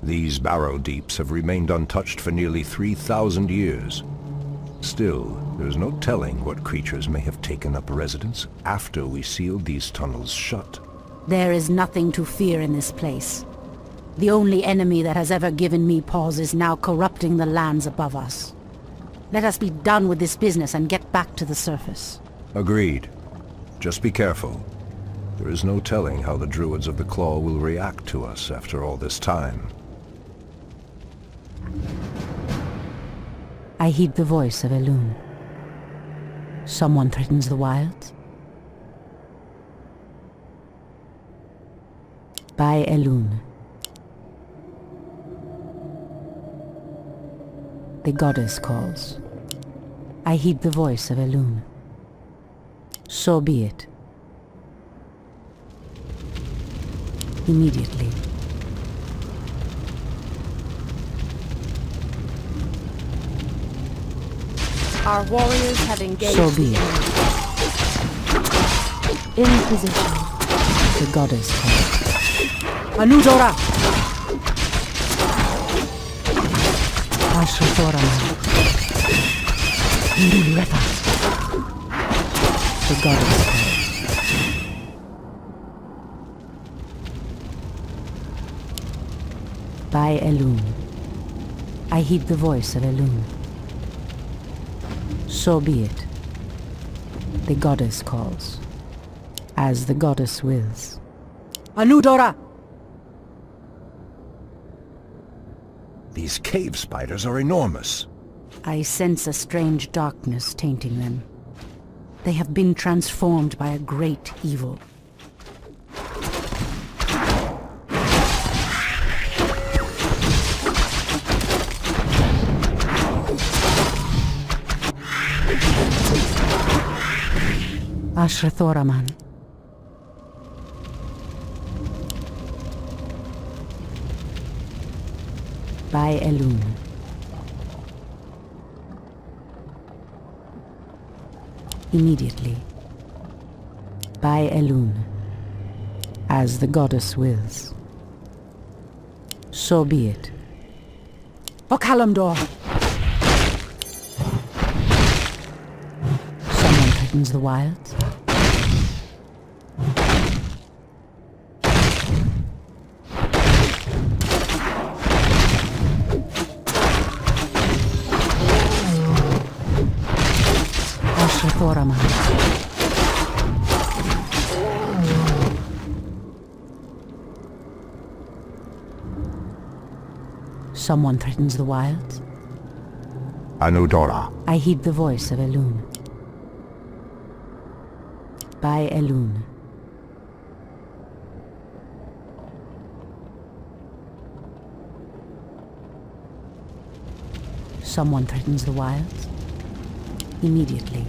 These barrow deeps have remained untouched for nearly 3,000 years. Still, there's no telling what creatures may have taken up residence after we sealed these tunnels shut. There is nothing to fear in this place. The only enemy that has ever given me pause is now corrupting the lands above us. Let us be done with this business and get back to the surface. Agreed. Just be careful. There is no telling how the Druids of the Claw will react to us after all this time. I heed the voice of Elune. Someone threatens the wilds? By Elune. The goddess calls. I heed the voice of Elune. So be it. Immediately. Our warriors have engaged. So be it. In position. The goddess calls. Anudora! Ashrathora. Indulretha. The goddess calls. By Elune. I heed the voice of Elune. So be it. The goddess calls. As the goddess wills. Anudora! These cave spiders are enormous. I sense a strange darkness tainting them. They have been transformed by a great evil. Ashrathoraman. By Elune. Immediately. By Elune. As the goddess wills. So be it. Okalamdor! Someone threatens the wilds? Ashrathoraman. Someone threatens the wilds? Anudora. I heed the voice of Elune. By Elune. Someone threatens the wilds? Immediately.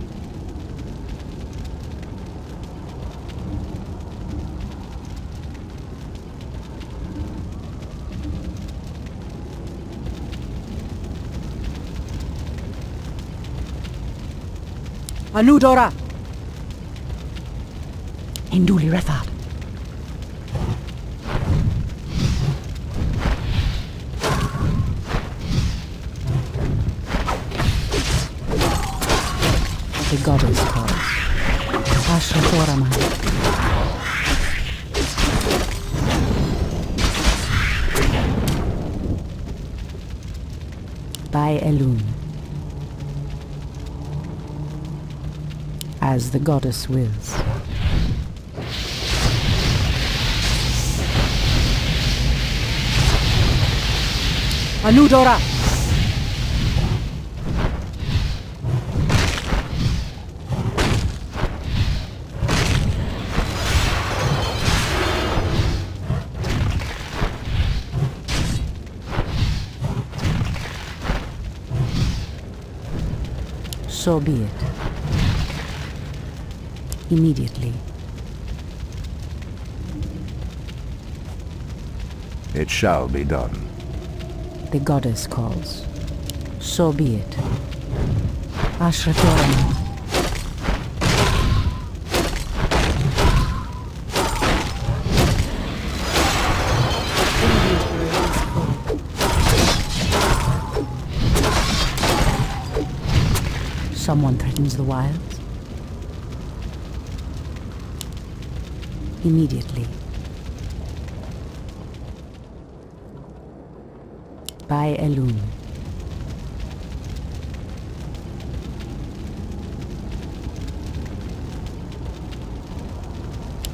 Anudora! Induli Rethad. The goddess calls. Ashrathoraman. By Elune. As the goddess wills. Anudora! So be it. Immediately. It shall be done. The goddess calls. So be it. Ashrathoraman. Someone threatens the wilds. Immediately. By Elun.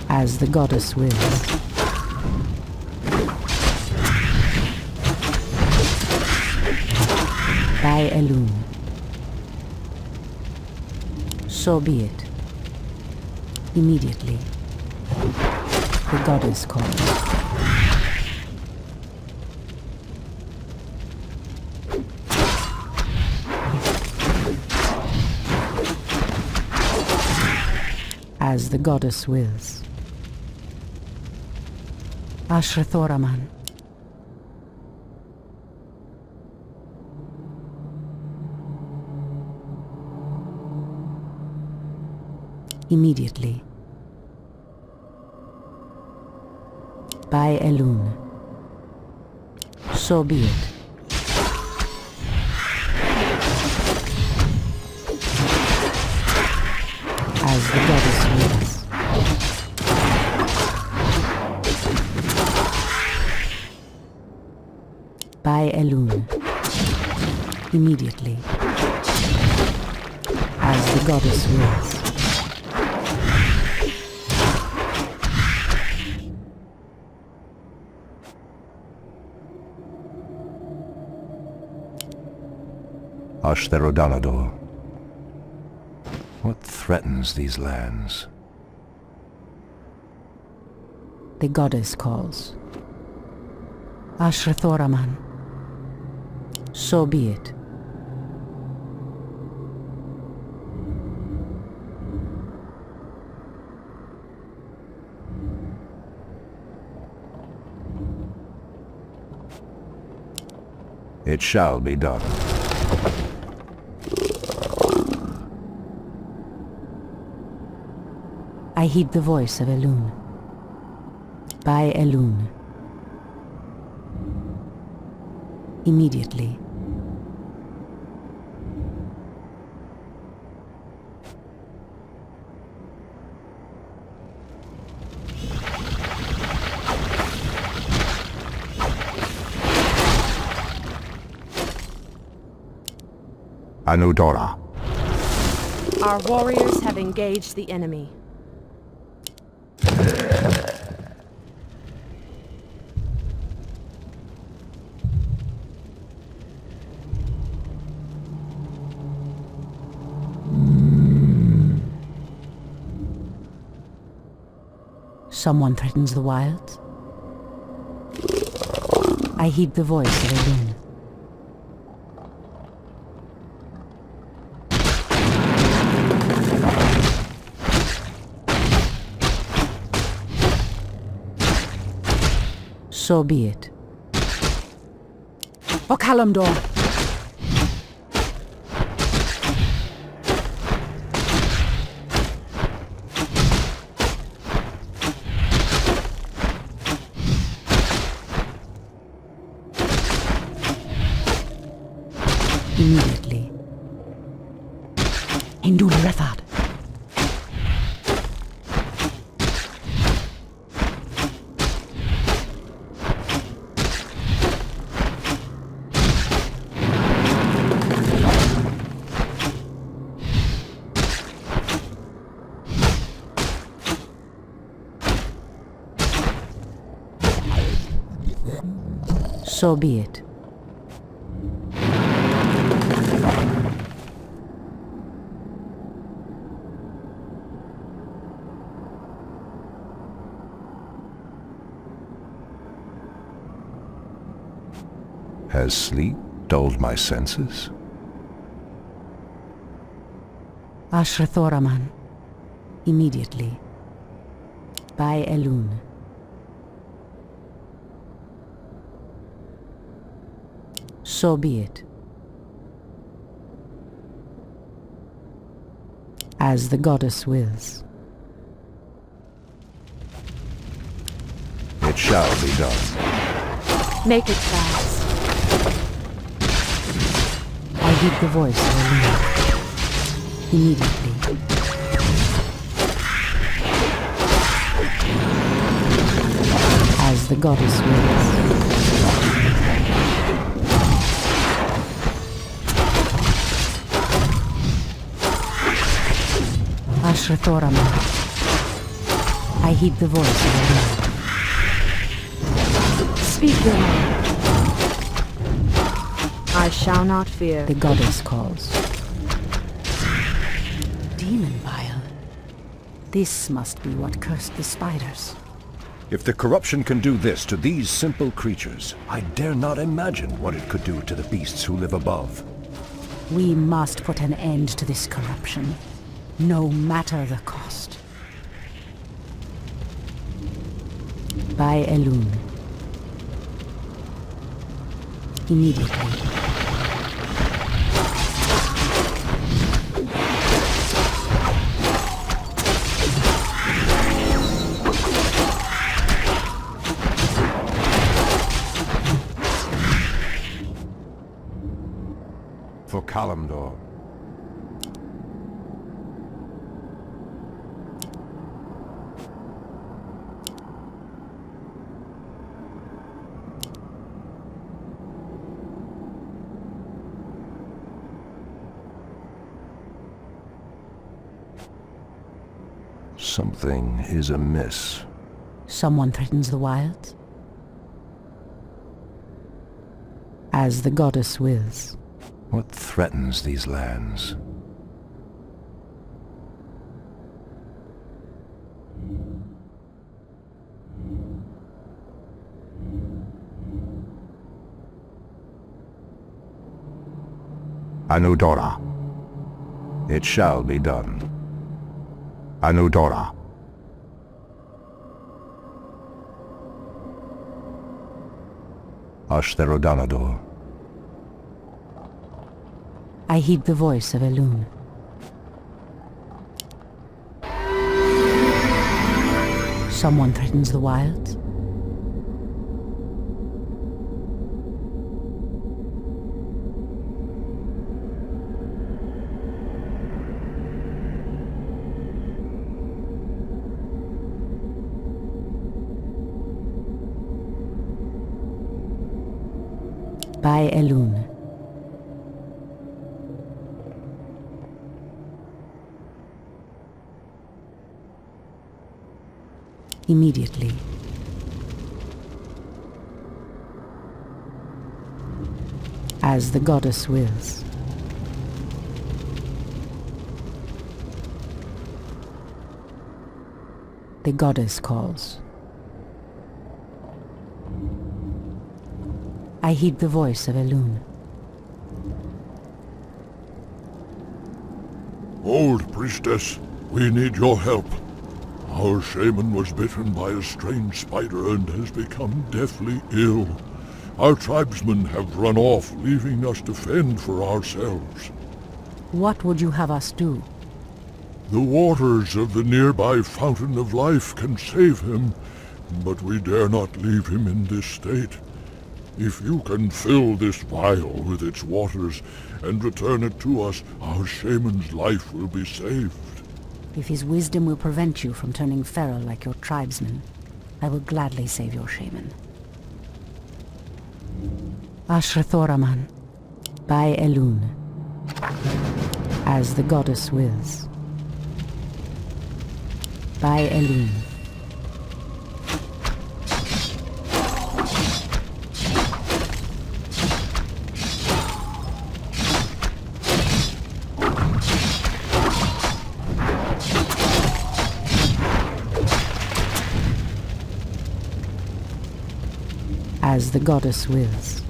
As the goddess wills. By Elun. So be it. Immediately. The goddess calls. As the goddess wills. Ashrathoraman. Immediately. By Elun. So be it. As the goddess wills. By Elun. Immediately. As the goddess wills. Ashtherodanador. What threatens these lands? The goddess calls. Ashrathoraman. So be it. It shall be done. I heed the voice of Elun. By Elun. Immediately. Anudora. Our warriors have engaged the enemy. Someone threatens the wilds. I heed the voice of Elun. So be it. For Kalimdor! Immediately. Indul Rethad. So be it. Has sleep dulled my senses? Ashrathoraman. Immediately. By Elun. So be it. As the goddess wills. It shall be done. Make it fast. I heed the voice of Elun. Immediately. As the goddess wills. Ashrathoraman. I heed the voice of the Lord. Speak, woman. I shall not fear. The goddess calls. Demon bile. This must be what cursed the spiders. If the corruption can do this to these simple creatures, I dare not imagine what it could do to the beasts who live above. We must put an end to this corruption, no matter the cost. By Elun. Immediately. For Kalimdor. Something is amiss. Someone threatens the wilds? As the goddess wills. What threatens these lands? Anudora. It shall be done. Anudora. Ashtherodanador. I heed the voice of Elun. Someone threatens the wilds? By Elun. Immediately. As the goddess wills. The goddess calls. I heed the voice of Elun. Old priestess, we need your help. Our shaman was bitten by a strange spider and has become deathly ill. Our tribesmen have run off, leaving us to fend for ourselves. What would you have us do? The waters of the nearby Fountain of Life can save him, but we dare not leave him in this state. If you can fill this vial with its waters and return it to us, our shaman's life will be saved. If his wisdom will prevent you from turning feral like your tribesmen, I will gladly save your shaman. Ashrathoraman. By Elun. As the goddess wills. By Elun. As the goddess wills.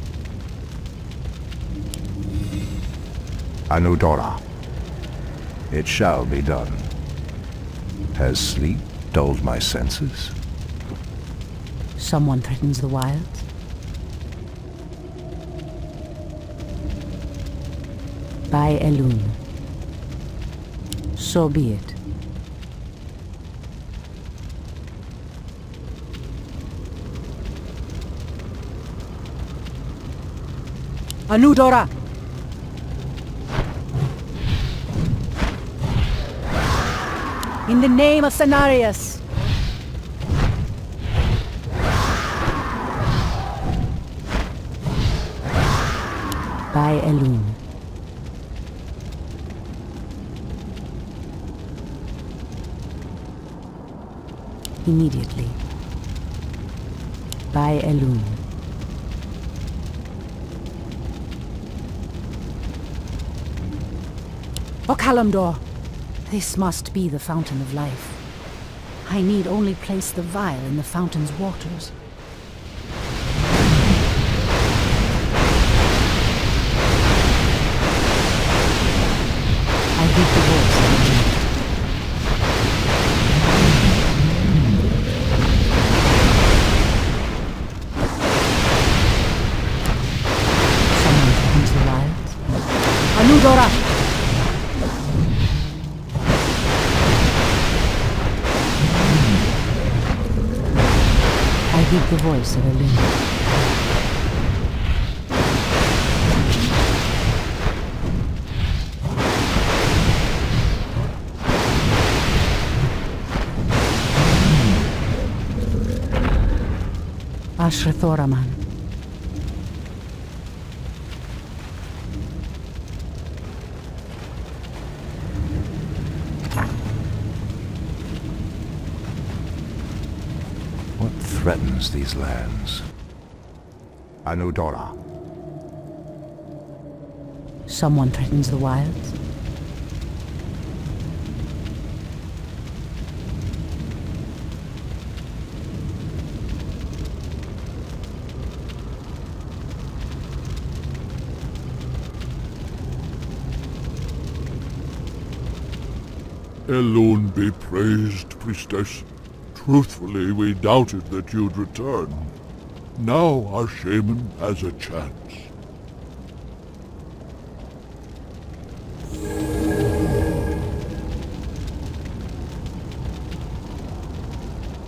Anudora. It shall be done. Has sleep dulled my senses? Someone threatens the wilds? By Elun. So be it. Anudora! In the name of Cenarius! By Elun. Immediately. By Elun. O Kalimdor! This must be the Fountain of Life. I need only place the vial in the fountain's waters. I heed the voice of the wind. Someone threatens the wilds. Anudora! I heed the voice of Elun. Ashrathoraman. What threatens these lands? Anudora. Someone threatens the wilds. Elun be praised, priestess. Truthfully, we doubted that you'd return. Now our shaman has a chance.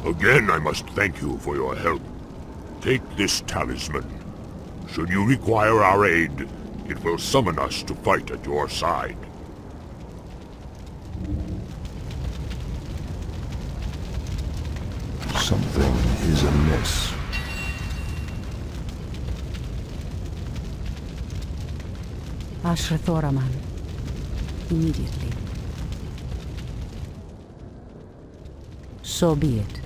Again, I must thank you for your help. Take this talisman. Should you require our aid, it will summon us to fight at your side. Something is amiss. Ashrathoraman. Immediately. So be it.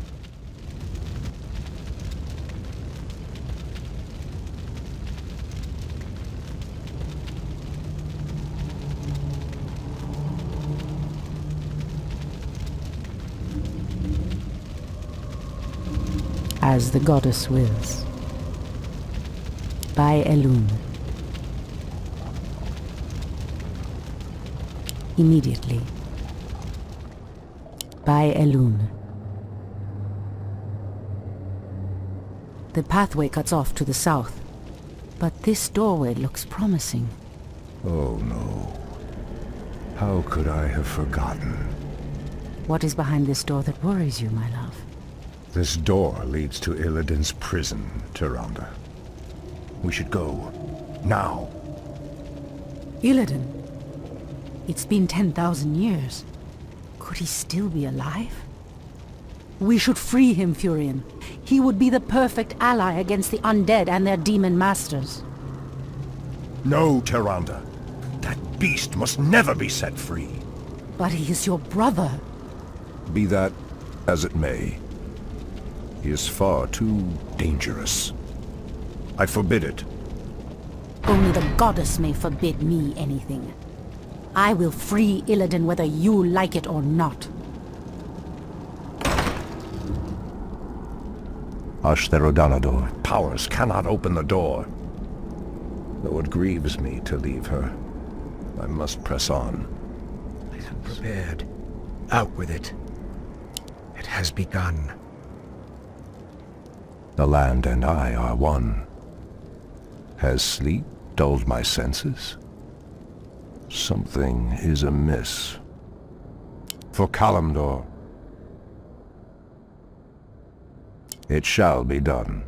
As the goddess wills. By Elun. Immediately. By Elun. The pathway cuts off to the south, but this doorway looks promising. Oh no. How could I have forgotten? What is behind this door that worries you, my love? This door leads to Illidan's prison, Tyrande. We should go. Now. Illidan? It's been 10,000 years. Could he still be alive? We should free him, Furion. He would be the perfect ally against the undead and their demon masters. No, Tyrande. That beast must never be set free. But he is your brother. Be that as it may. He is far too dangerous. I forbid it. Only the goddess may forbid me anything. I will free Illidan whether you like it or not. Ashtherodanador, powers cannot open the door. Though it grieves me to leave her, I must press on. I am prepared. Out with it. It has begun. The land and I are one. Has sleep dulled my senses? Something is amiss. For Kalimdor. It shall be done.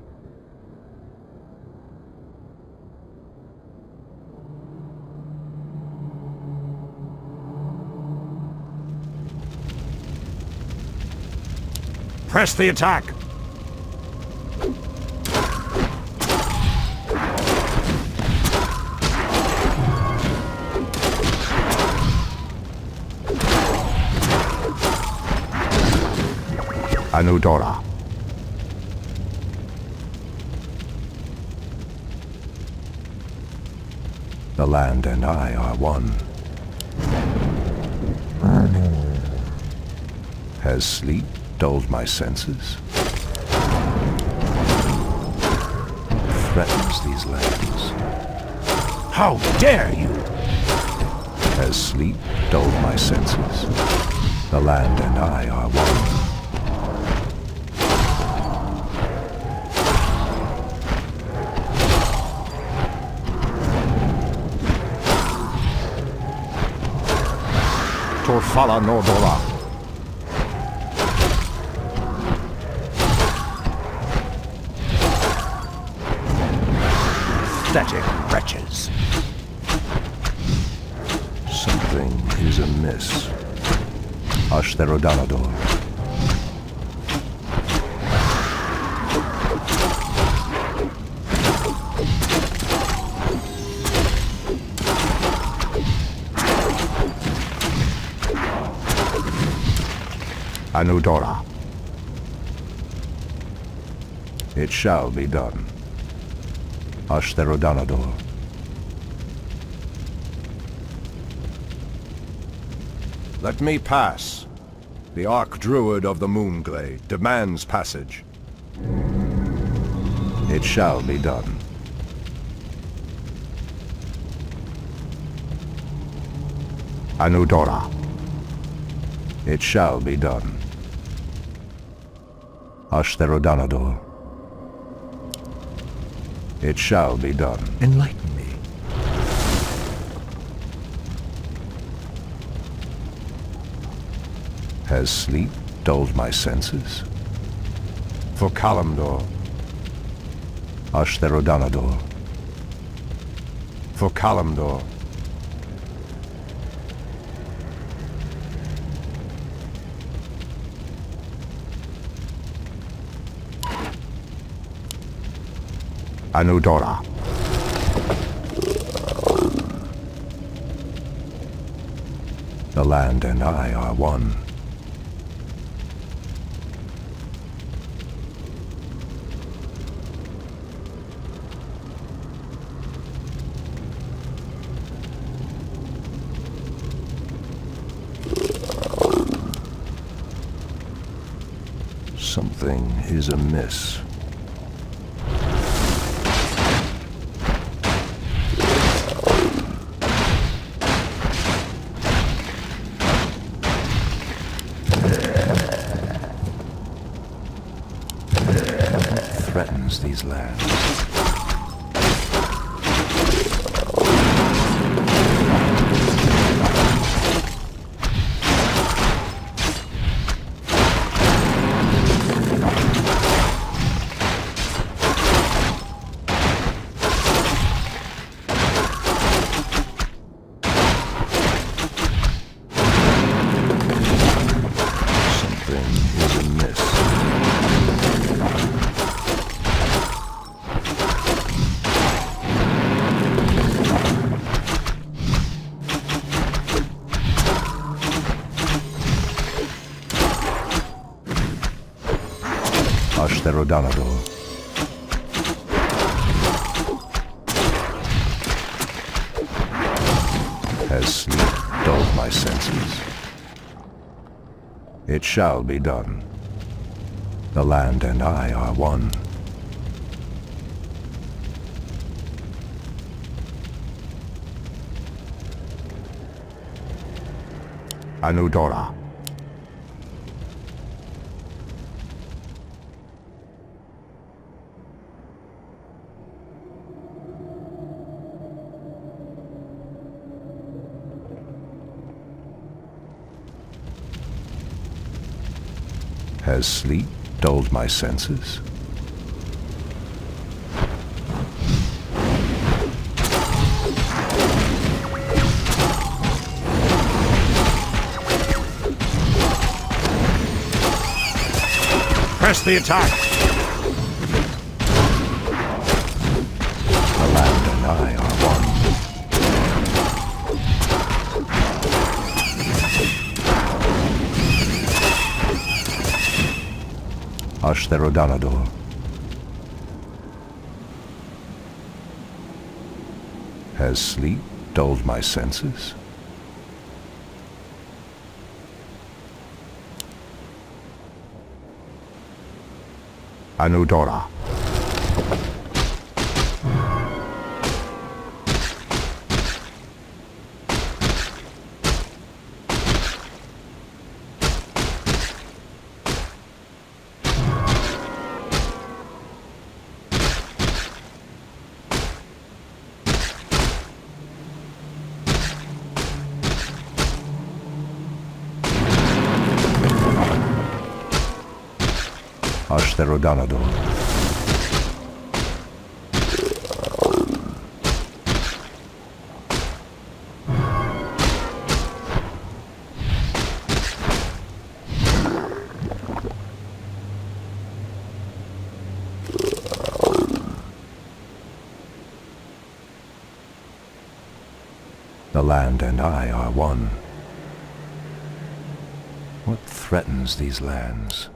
Press the attack! Anudora. The land and I are one. Has sleep dulled my senses? Threatens these lands. How dare you! Has sleep dulled my senses? The land and I are one. Torfala Nordora. Pathetic wretches. Something is amiss. Ashtherodanador. Anudora. It shall be done. Ashtherodanador. Let me pass. The Archdruid of the Moonglade demands passage. It shall be done. Anudora. It shall be done. Ashtherodanador. It shall be done. Enlighten me. Has sleep dulled my senses? For Kalimdor. Ashtherodanador. For Kalimdor. Anudora. The land and I are one. Something is amiss. Threatens these lands. Something is amiss. Ashtherodanador. Has sleep dulled my senses? It shall be done. The land and I are one. Anudora. Has sleep dulled my senses? Press the attack! The land and I are one. Ashtherodanador. Has sleep dulled my senses? Anudora. Ashtherodanador. The land and I are one. What threatens these lands?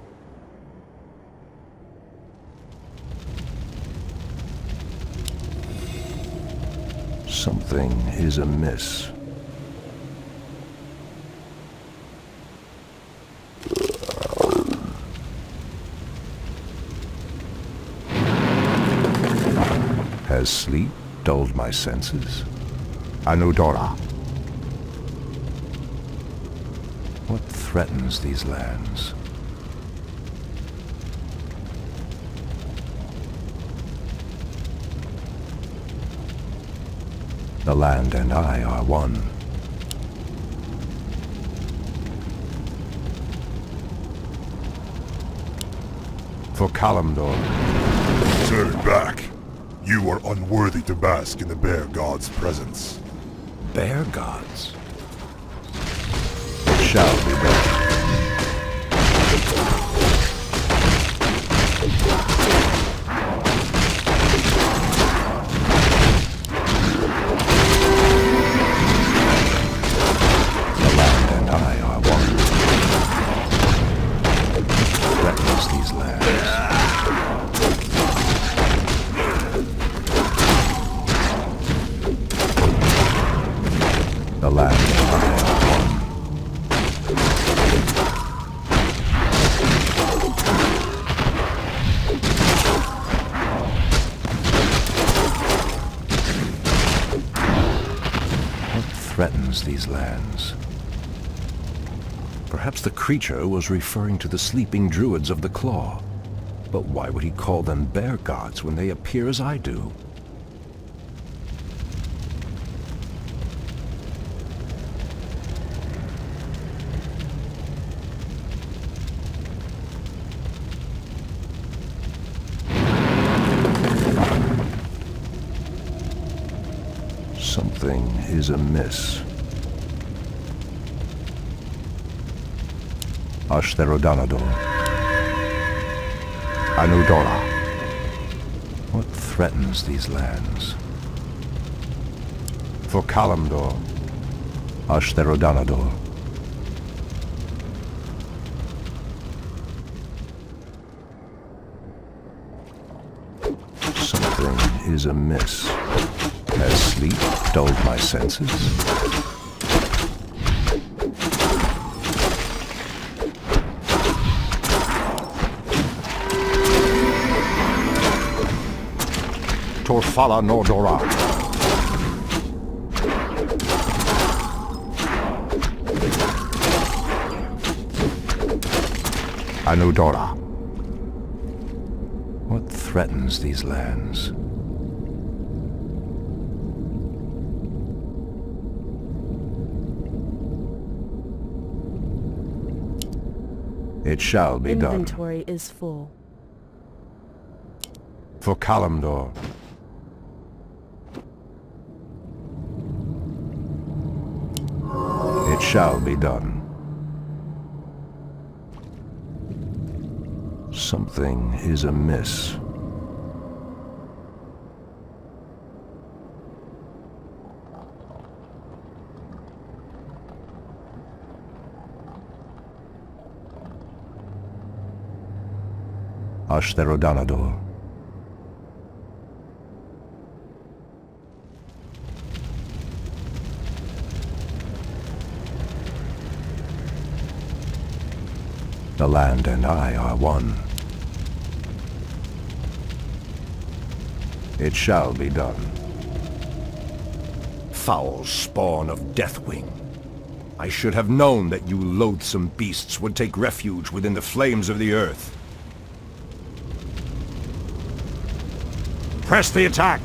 Something is amiss. Has sleep dulled my senses? Anudora. What threatens these lands? The land and I are one. For Kalimdor. Turn back. You are unworthy to bask in the bear god's presence. Bear gods? It shall be done. The land and I are one. Threatens these lands. The land and I are one. What threatens these lands? Perhaps the creature was referring to the sleeping druids of the Claw. But why would he call them bear gods when they appear as I do? Something is amiss. Ashtherodanador. Anudora. What threatens these lands? For Kalimdor. Ashtherodanador. Something is amiss. Has sleep dulled my senses? Torfala Nordora. Anudora. What threatens these lands? It shall be done. Inventory is full. For Kalimdor. It shall be done. Something is amiss. Ashtherodanador. The land and I are one. It shall be done. Foul spawn of Deathwing. I should have known that you loathsome beasts would take refuge within the flames of the earth. Press the attack!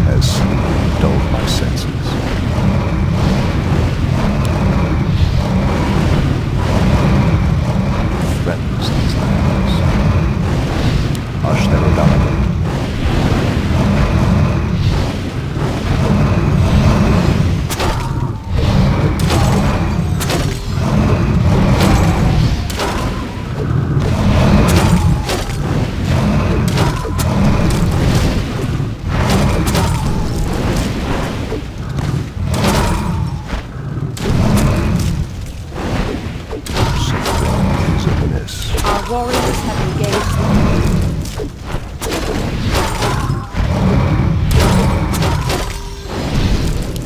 As sleep dulled my senses. Threatens these lands. Ashtherodanador. Our warriors have engaged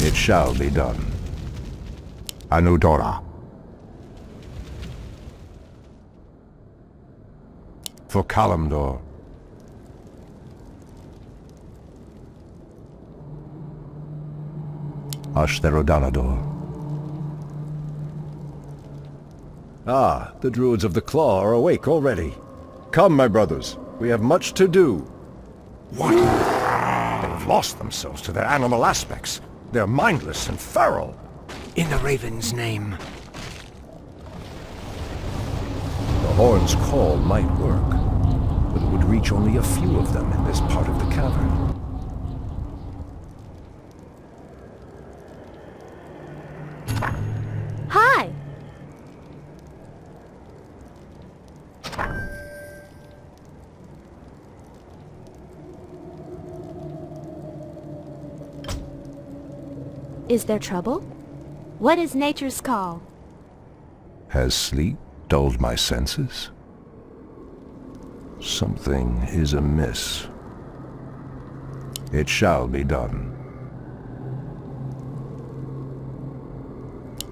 the... It shall be done. Anudora. For Kalimdor. Ashtherodanador. Ah, the Druids of the Claw are awake already. Come, my brothers, we have much to do. What? They've lost themselves to their animal aspects. They're mindless and feral. In the Raven's name. The horn's call might work, but it would reach only a few of them in this part of the cavern. Hi! Is there trouble? What is nature's call? Has sleep dulled my senses? Something is amiss. It shall be done.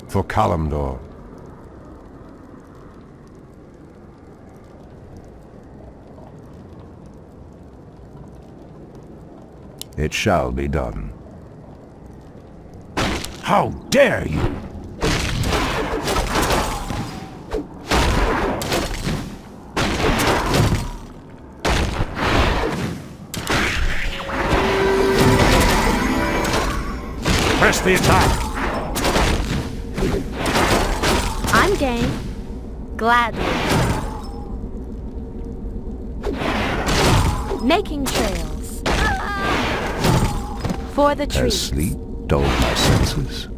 For Kalimdor. It shall be done. How dare you! Press the attack! I'm game. Gladly. Making trails. For the trees. Has sleep dulled my senses?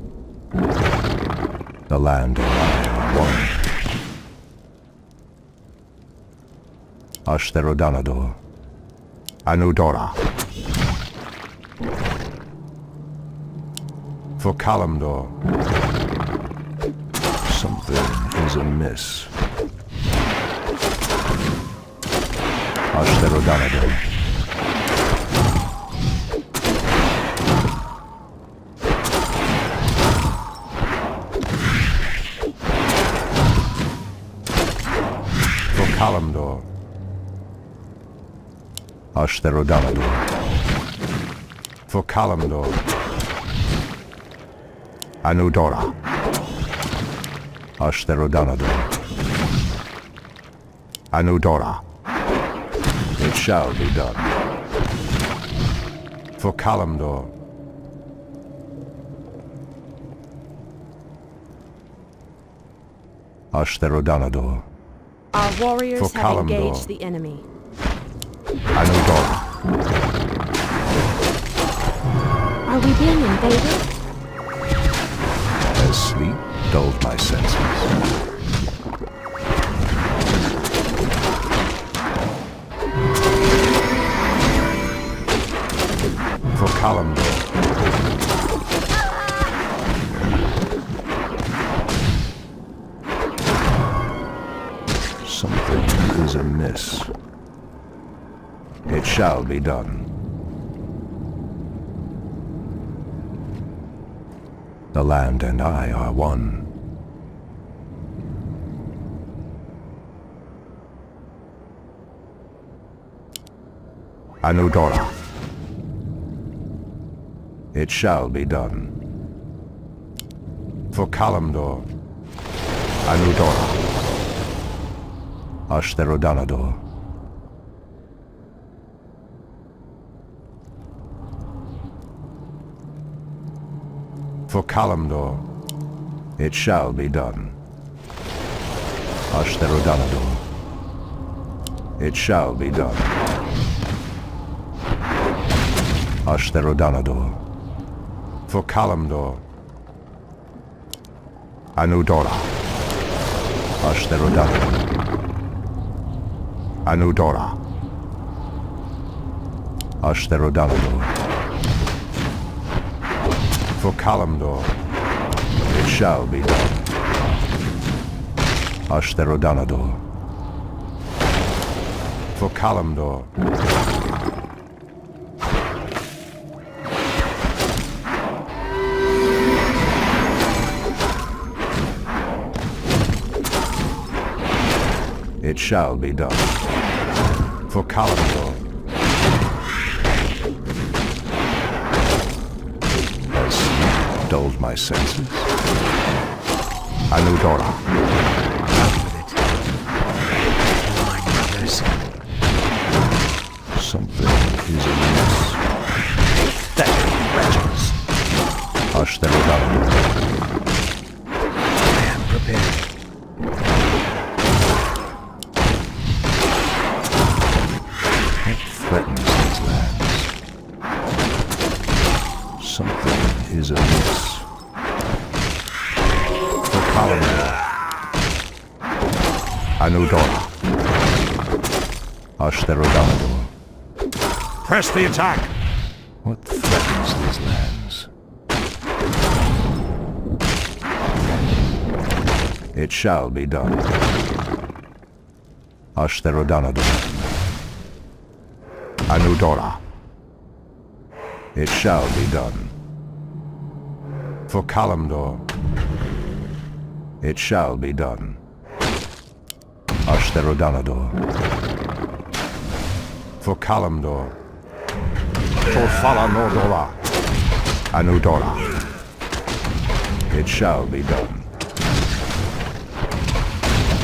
The land and I are one. Ashtherodanador. Anudora. For Kalimdor. Something is amiss. Ashtherodanador. Kalimdor. Ashtherodanador. For Kalimdor. Anudora. Ashtherodanador. Anudora. It shall be done. For Kalimdor. Ashtherodanador. Our warriors For have Kalimdor. engaged the enemy. Anudora. Are we being invaded? As sleep dulled my senses. Something is amiss. It shall be done. The land and I are one. Anudora. It shall be done. For Kalimdor. Anudora. Ashtherodanador. For Kalimdor, it shall be done. Ashtherodanador. It shall be done. Ashtherodanador. For Kalimdor. Anudora. Ashtherodanador. Anudora. Ashtherodanador. For Kalimdor, it shall be done. Ashtherodanador. For Kalimdor. It shall be done. For Kalimdor. Has sleep dulled my senses? Anudora. Out with it. My brothers. Something is amiss. That wretches. Ashtherodanador. I am prepared. Threatens these lands. Something is amiss. For Kalimdor. Anudora. Ashtherodanador. Press the attack! What threatens these lands? It shall be done. Ashtherodanador. Anudora. It shall be done. For Kalimdor. It shall be done. Ashtherodanador. For Kalimdor. For Falanordora. Anudora. It shall be done.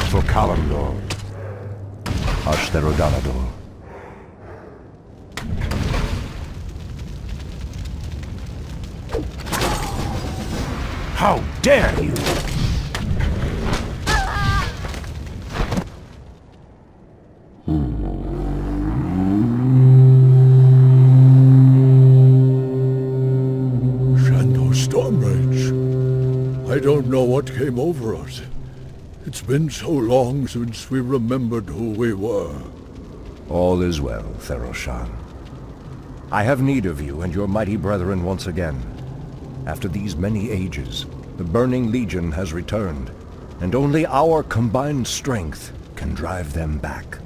For Kalimdor. Ashtherodanador. How dare you! Shadow Stormrage. I don't know what came over us. It's been so long since we remembered who we were. All is well, Theroshan. I have need of you and your mighty brethren once again. After these many ages, the Burning Legion has returned, and only our combined strength can drive them back.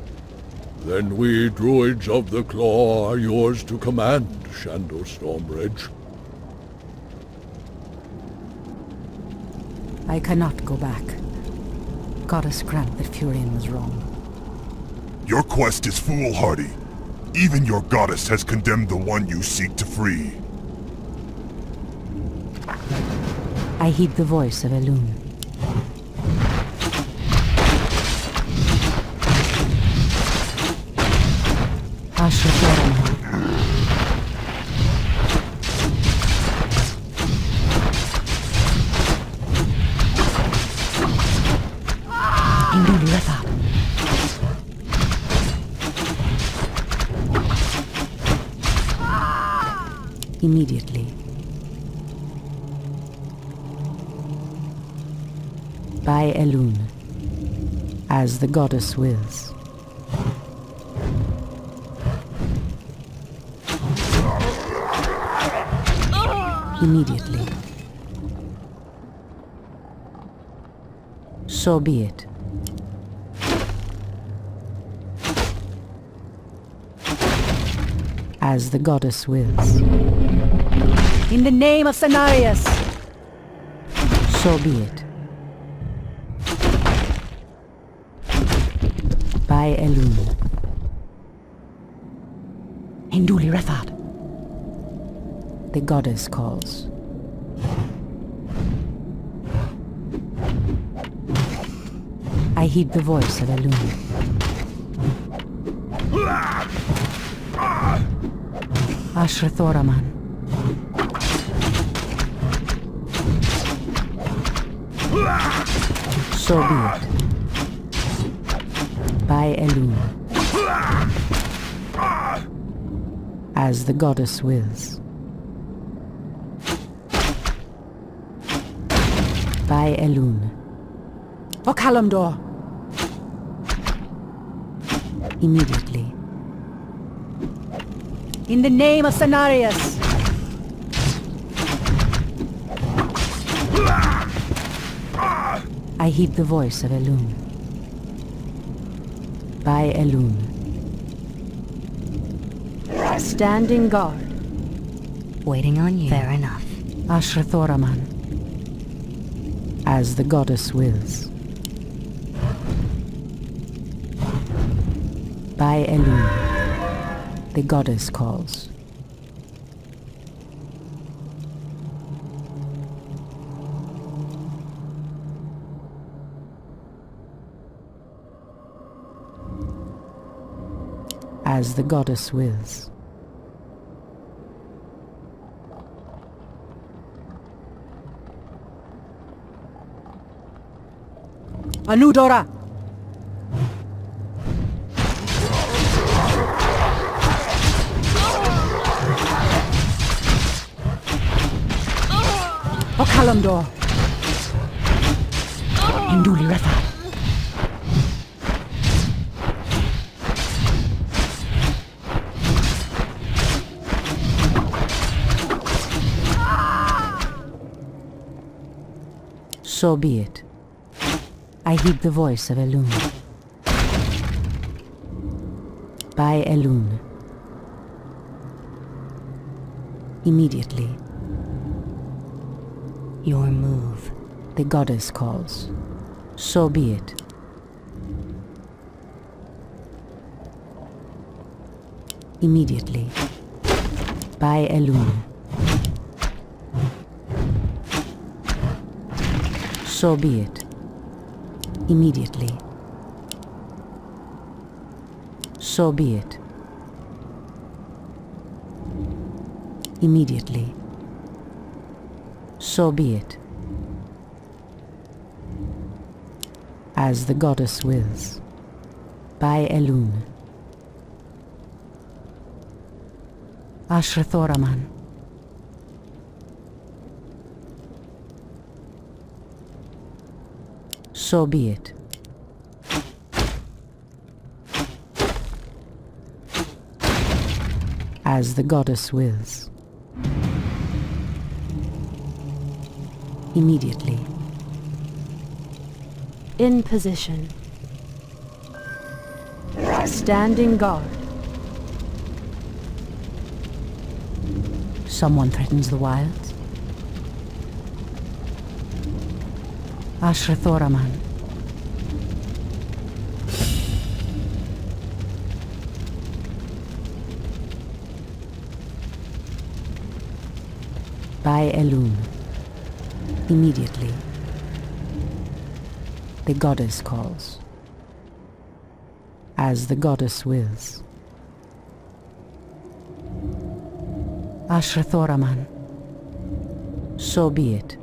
Then we druids of the Claw are yours to command, Shadow Stormrage. I cannot go back. Goddess grant that Furion was wrong. Your quest is foolhardy. Even your goddess has condemned the one you seek to free. I heed the voice of Elune. Ashra. Immediately. By Elune, as the goddess wills. Immediately. So be it. As the goddess wills. In the name of Cenarius! So be it. By Elun. Hinduli Refat. The goddess calls. I heed the voice of Elun. Ashrathoraman. So be it. By Elun. As the goddess wills. By Elun. For Kalimdor. Immediately. In the name of Cenarius! I heed the voice of Elun. By Elun. Standing guard. Waiting on you. Fair enough. Ashrathoraman. As the goddess wills. By Elun. The goddess calls. As the goddess wills. Anudora! O Kalimdor! Hinduli Refat. So be it. I heed the voice of Elun. By Elun. Immediately. Your move. The goddess calls. So be it. Immediately. By Elun. So be it. Immediately. So be it. Immediately. So be it. As the goddess wills. By Elun. Ashrathoraman. So be it. As the goddess wills. Immediately. In position. Standing guard. Someone threatens the wilds. Ashrathoraman. By Elun. Immediately. The goddess calls. As the goddess wills. Ashrathoraman. So be it.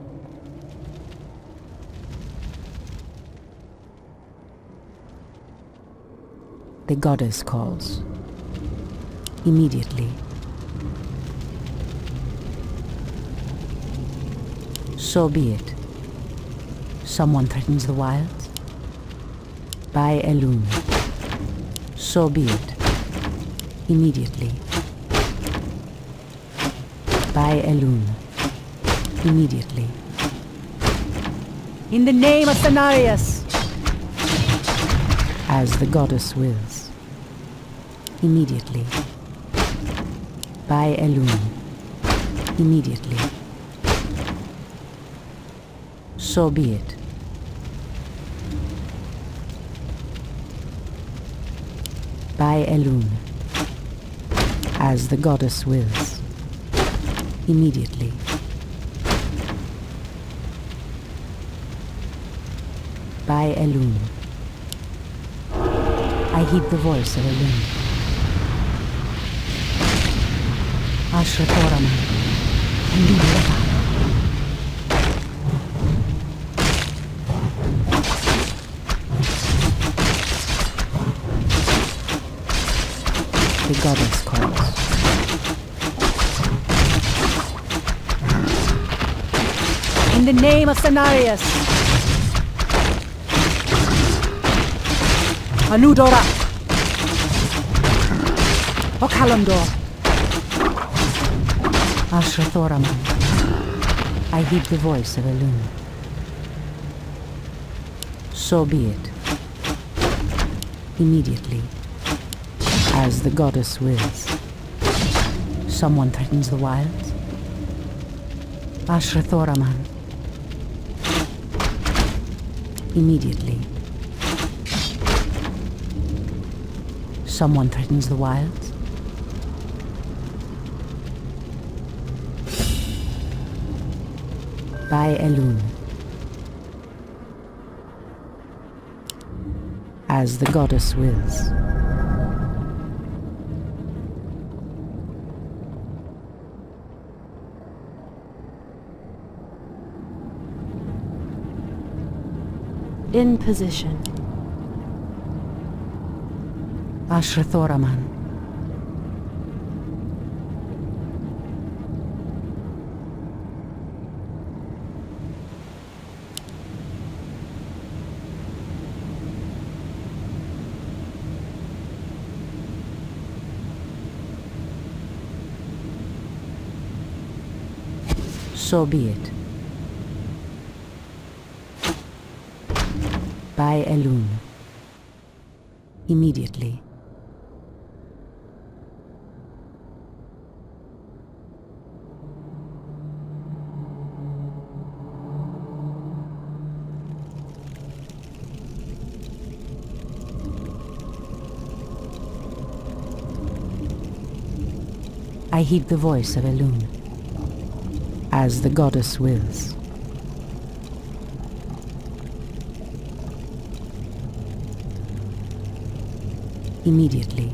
The goddess calls. Immediately. So be it. Someone threatens the wilds. By Elun. So be it. Immediately. By Elun. Immediately. In the name of Cenarius! As the goddess wills. Immediately. By Elune. Immediately. So be it. By Elune. As the goddess wills. Immediately. By Elune. I heed the voice of Elune. Ashratorama. Libera. The goddess calls. In the name of Cenarius! Anudora! Okalandor! Ashrathoraman. I heed the voice of Elune. So be it. Immediately. As the goddess wills. Someone threatens the wilds. Ashrathoraman. Immediately. Someone threatens the wilds. By Elune. As the goddess wills. In position. Ashrathoraman. So be it. By Elune. Immediately. I heed the voice of Elune. As the goddess wills. Immediately.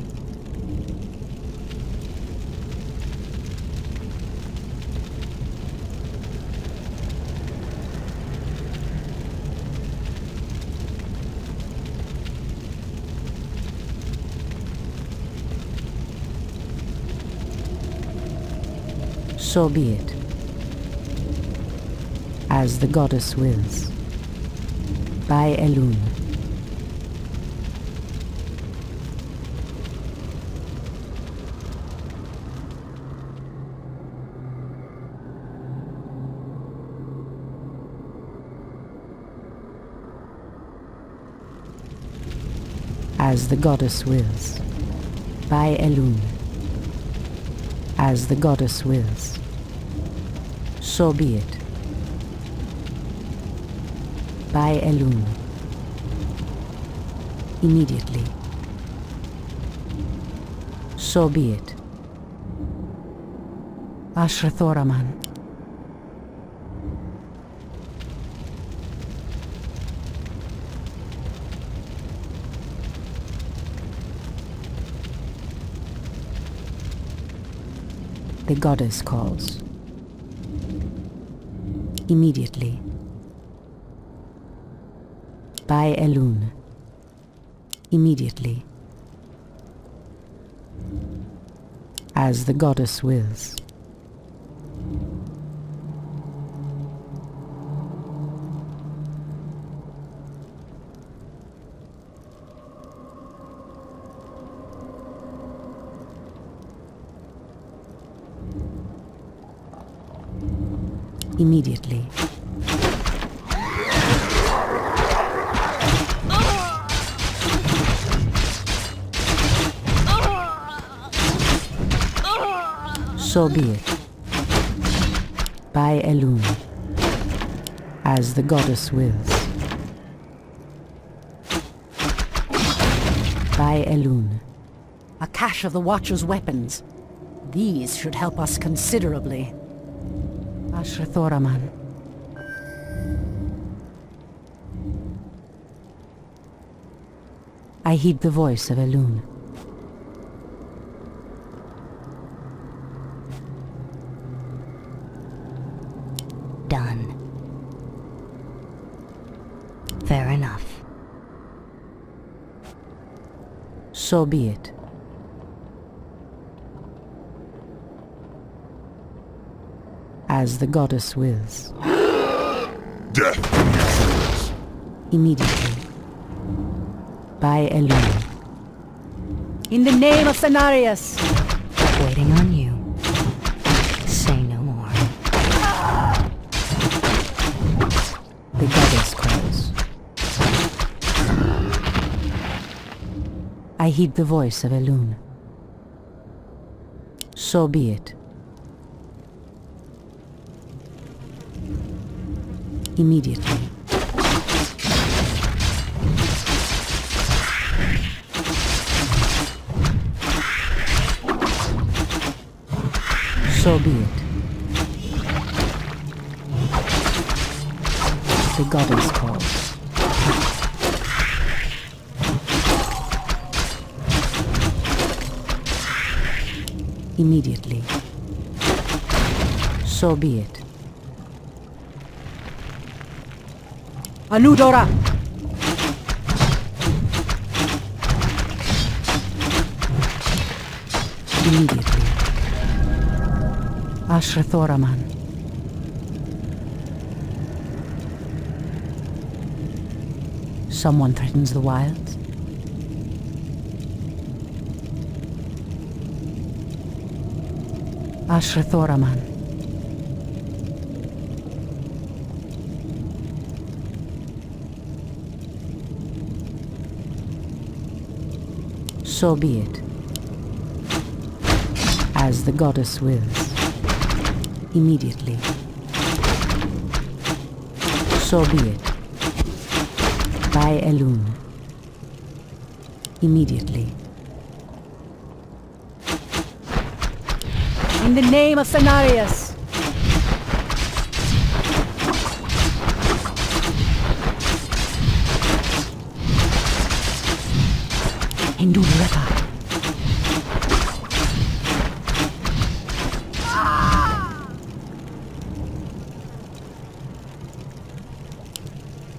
So be it. As the goddess wills. By Elune. As the goddess wills. By Elune. As the goddess wills. So be it. By Elune. Immediately. So be it. Ashrathoraman. The goddess calls. Immediately. By Elune. Immediately. As the goddess wills. Immediately. So be it. By Elune. As the goddess wills. By Elune. A cache of the Watcher's weapons. These should help us considerably. Ashrathoraman. I heed the voice of Elune. Done. Fair enough. So be it. As the goddess wills. Death! Immediately. By Elune. In the name of Cenarius! Waiting on you. Say no more. The goddess calls. I heed the voice of Elune. So be it. Immediately. So be it. The goddess calls. Immediately. So be it. Anudora! Immediately. Ashrathoraman. Someone threatens the wilds. Ashrathoraman. So be it. As the goddess wills. Immediately. So be it. By Elune. Immediately. In the name of Cenarius! Indulreka.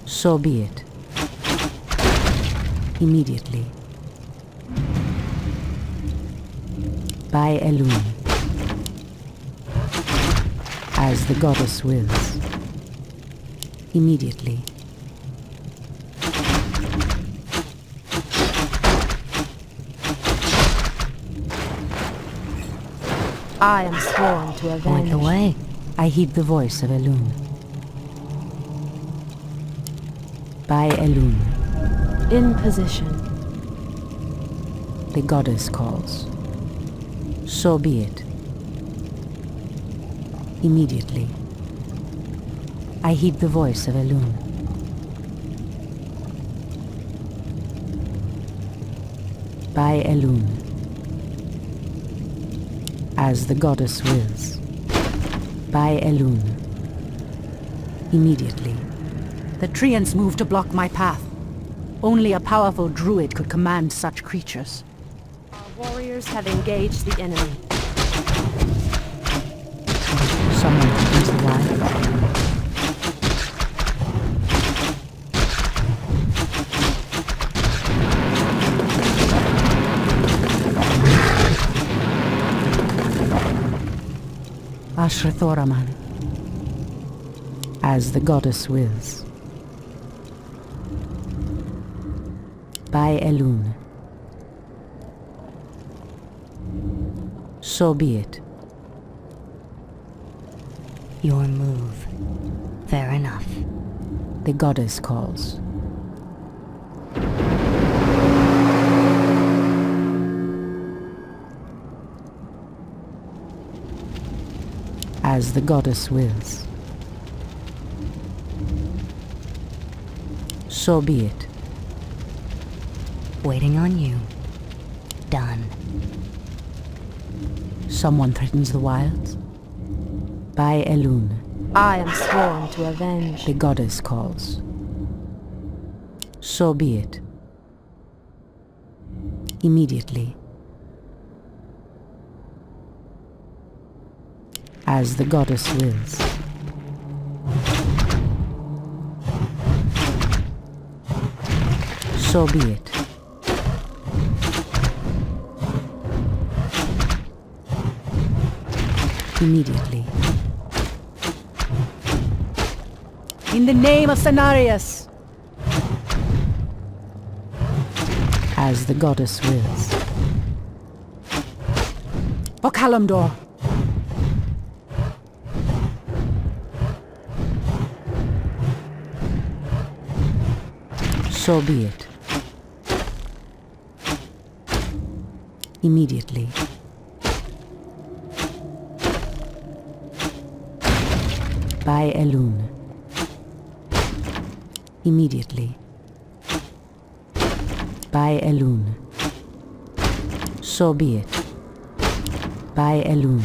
So be it. Immediately. By Elune. As the goddess wills. Immediately. I am sworn to avenge. Point the way. I heed the voice of Elune. By Elune. In position. The goddess calls. So be it. Immediately. I heed the voice of Elune. By Elune. As the goddess wills. By Elune. Immediately. The treants move to block my path. Only a powerful druid could command such creatures. Our warriors have engaged the enemy. Someone threatens the wild. Ashrathoraman. As the goddess wills. By Elune. So be it. Your move. Fair enough. The goddess calls. As the goddess wills. So be it. Waiting on you. Done. Someone threatens the wilds? By Elune, I am sworn to avenge. the goddess calls. So be it. Immediately. As the goddess wills. So be it. Immediately. In the name of Cenarius! As the goddess wills. For Kalimdor! So be it. Immediately. By Elune. Immediately. By Elune. So be it. By Elune.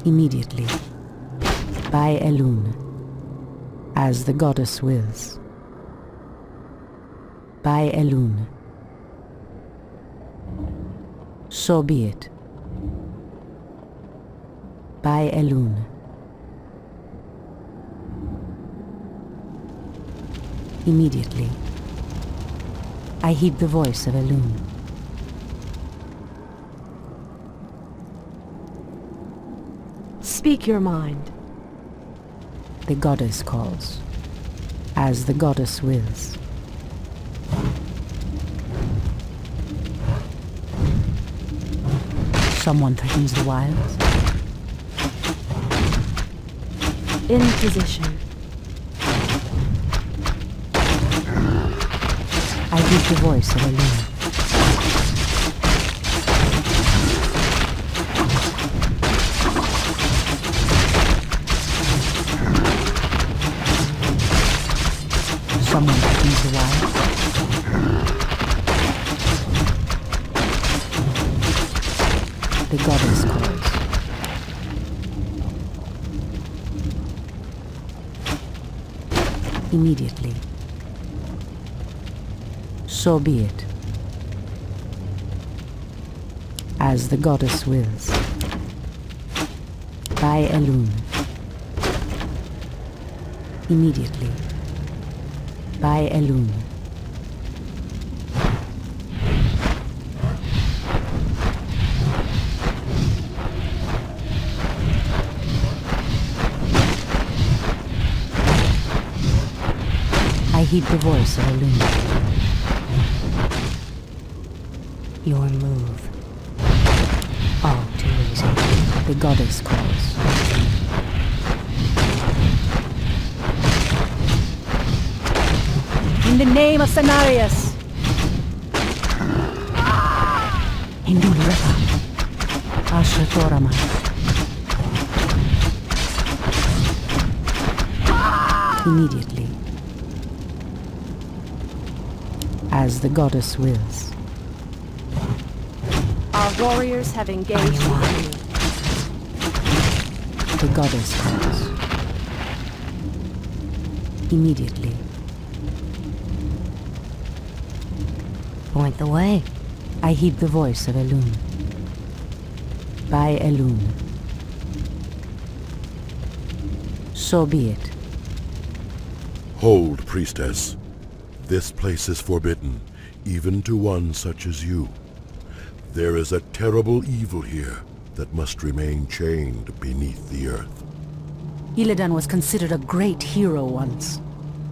Immediately. By Elune. As the goddess wills. By Elune. So be it. By Elune. Immediately. I heed the voice of Elune. Speak your mind. The goddess calls. As the goddess wills. Someone threatens the wilds? In position. I heed the voice of Elune. Someone threatens the wilds? The goddess calls. Immediately. So be it. As the goddess wills. By Elune. Immediately. By Elune. I heed the voice of Elune. Your move. All too easy. The goddess calls. In the name of Cenarius! Indulrefa. Ashatorama. Immediately. As the goddess wills. Our warriors have engaged the enemy. The goddess calls. Immediately. Point the way. I heed the voice of Elune. By Elune. So be it. Hold, priestess. This place is forbidden, even to one such as you. There is a terrible evil here that must remain chained beneath the earth. Illidan was considered a great hero once.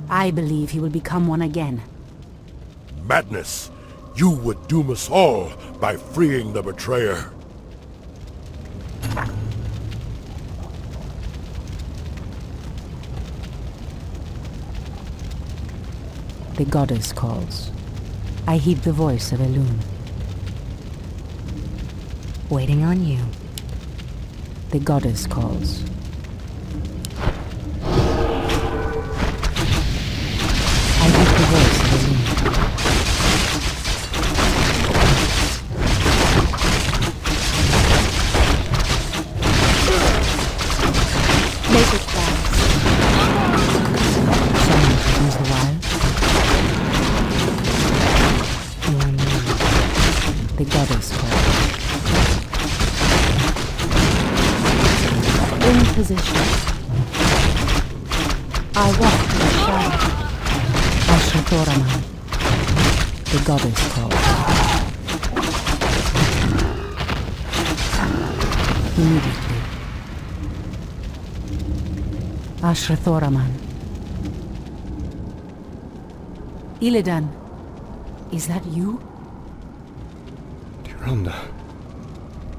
I believe he will become one again. Madness! You would doom us all by freeing the betrayer. The goddess calls. I heed the voice of Elune. Waiting on you. The goddess calls. I hear the voice of the wind. Make it fast. Someone could use the wire. Your name. The goddess calls. In position. I walk in the shadow. Ashrathoraman. The goddess calls. Immediately. Ashrathoraman. Illidan, is that you? Tyrande,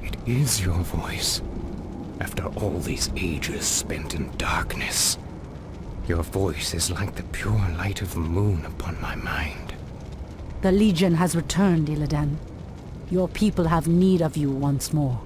it is your voice. After all these ages spent in darkness, your voice is like the pure light of the moon upon my mind. The Legion has returned, Illidan. Your people have need of you once more.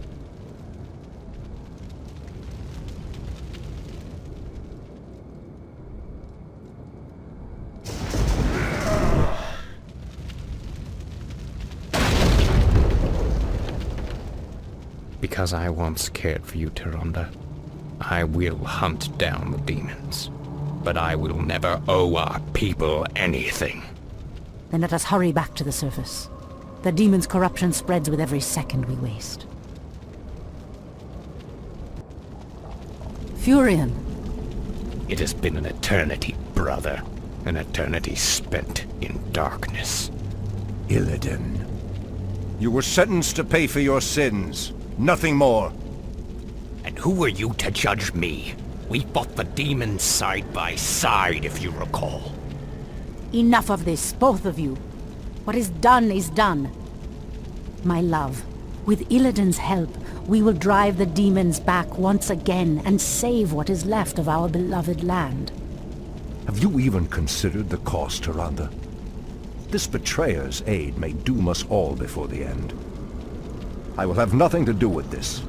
Because I once cared for you, Tyrande, I will hunt down the demons. But I will never owe our people anything. Then let us hurry back to the surface. The demon's corruption spreads with every second we waste. Furion! It has been an eternity, brother. An eternity spent in darkness. Illidan, you were sentenced to pay for your sins. Nothing more. And who are you to judge me? We fought the demons side by side, if you recall. Enough of this, both of you. What is done. My love, with Illidan's help, we will drive the demons back once again and save what is left of our beloved land. Have you even considered the cost, Tyrande? This betrayer's aid may doom us all before the end. I will have nothing to do with this.